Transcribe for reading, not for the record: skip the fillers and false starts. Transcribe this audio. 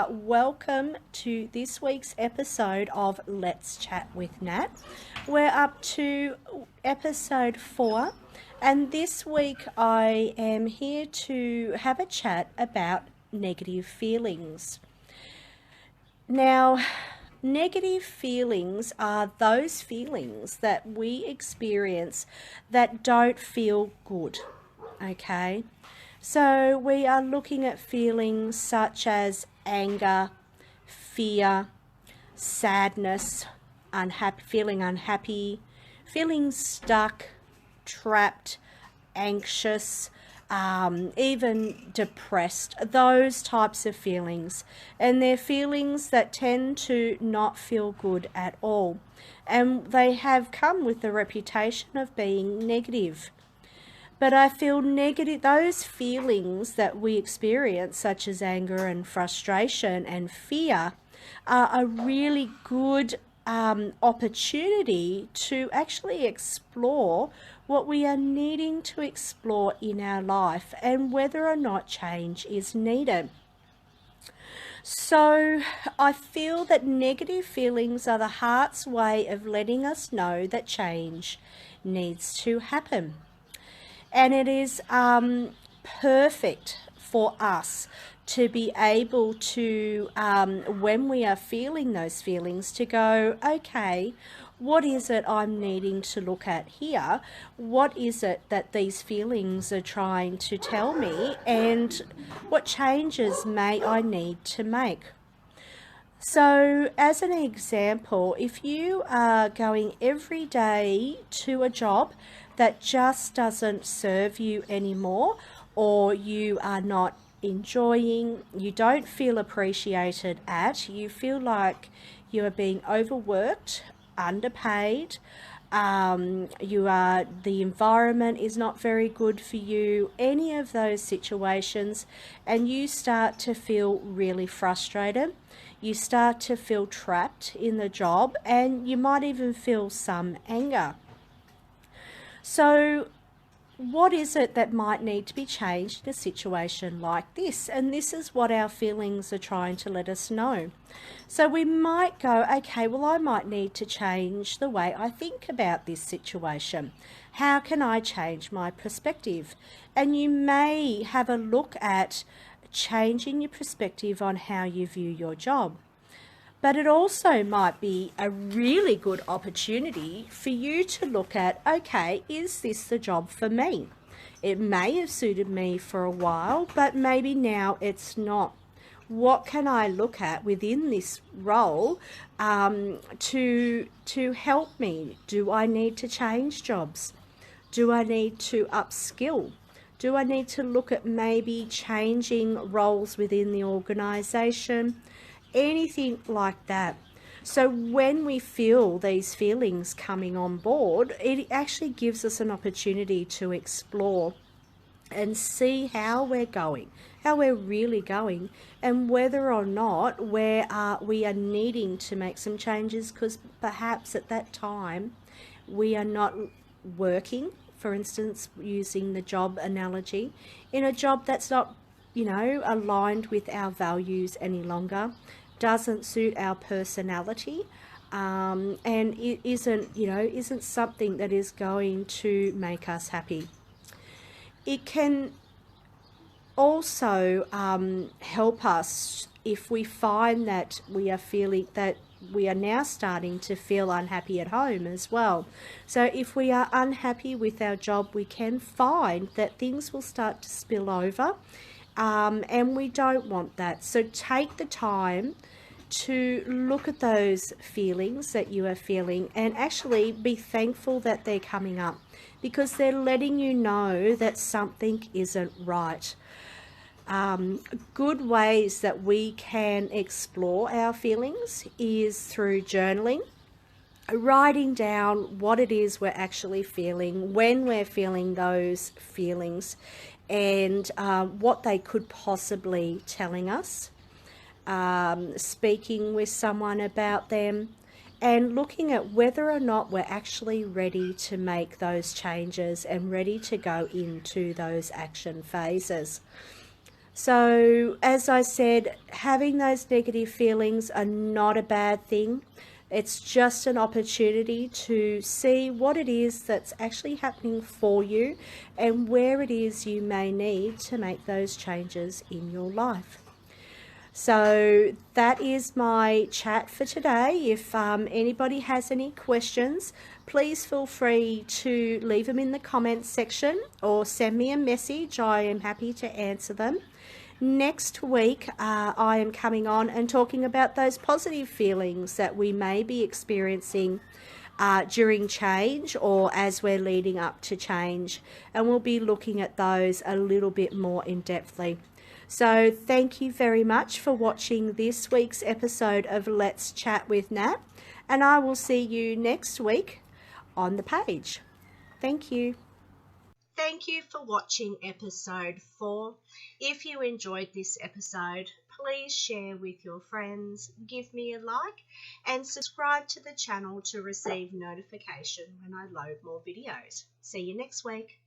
Welcome to this week's episode of Let's Chat with Nat. We're up to episode 4, and this week I am here to have a chat about negative feelings. Now, negative feelings are those feelings that we experience that don't feel good, okay? So we are looking at feelings such as anger, fear, sadness, feeling unhappy, feeling stuck, trapped, anxious, even depressed, those types of feelings. And they're feelings that tend to not feel good at all. And they have come with the reputation of being negative. But I feel negative, those feelings that we experience, such as anger and frustration and fear, are a really good opportunity to actually explore what we are needing to explore in our life and whether or not change is needed. So I feel that negative feelings are the heart's way of letting us know that change needs to happen. And it is perfect for us to be able to, when we are feeling those feelings, to go, okay, what is it I'm needing to look at here? What is it that these feelings are trying to tell me? And what changes may I need to make? So as an example, if you are going every day to a job that just doesn't serve you anymore, or you are not enjoying, you don't feel appreciated at, you feel like you are being overworked, underpaid, the environment is not very good for you, any of those situations, and you start to feel really frustrated, you start to feel trapped in the job, and you might even feel some anger. So what is it that might need to be changed in a situation like this? And this is what our feelings are trying to let us know. So we might go, okay, well, I might need to change the way I think about this situation. How can I change my perspective? And you may have a look at changing your perspective on how you view your job. But it also might be a really good opportunity for you to look at, okay, is this the job for me? It may have suited me for a while, but maybe now it's not. What can I look at within this role to help me? Do I need to change jobs? Do I need to upskill? Do I need to look at maybe changing roles within the organisation? Anything like that. So when we feel these feelings coming on board, it actually gives us an opportunity to explore and see how we're going, how we're really going, and whether or not we are needing to make some changes, because perhaps at that time we are not working, for instance, using the job analogy, in a job that's not, aligned with our values any longer, doesn't suit our personality, and it isn't something that is going to make us happy. It can also help us if we find that we are feeling that we are now starting to feel unhappy at home as well. So if we are unhappy with our job, we can find that things will start to spill over, and we don't want that. So take the time to look at those feelings that you are feeling and actually be thankful that they're coming up, because they're letting you know that something isn't right. Good ways that we can explore our feelings is through journaling, writing down what it is we're actually feeling, when we're feeling those feelings, and what they could possibly telling us, speaking with someone about them, and looking at whether or not we're actually ready to make those changes and ready to go into those action phases. So as I said, having those negative feelings are not a bad thing. It's just an opportunity to see what it is that's actually happening for you and where it is you may need to make those changes in your life. So that is my chat for today. If anybody has any questions, please feel free to leave them in the comments section or send me a message. I am happy to answer them. Next week, I am coming on and talking about those positive feelings that we may be experiencing during change or as we're leading up to change. And we'll be looking at those a little bit more in depthly. So thank you very much for watching this week's episode of Let's Chat with Nat, and I will see you next week on the page. Thank you. Thank you for watching episode 4. If you enjoyed this episode, please share with your friends, give me a like, and subscribe to the channel to receive notification when I load more videos. See you next week.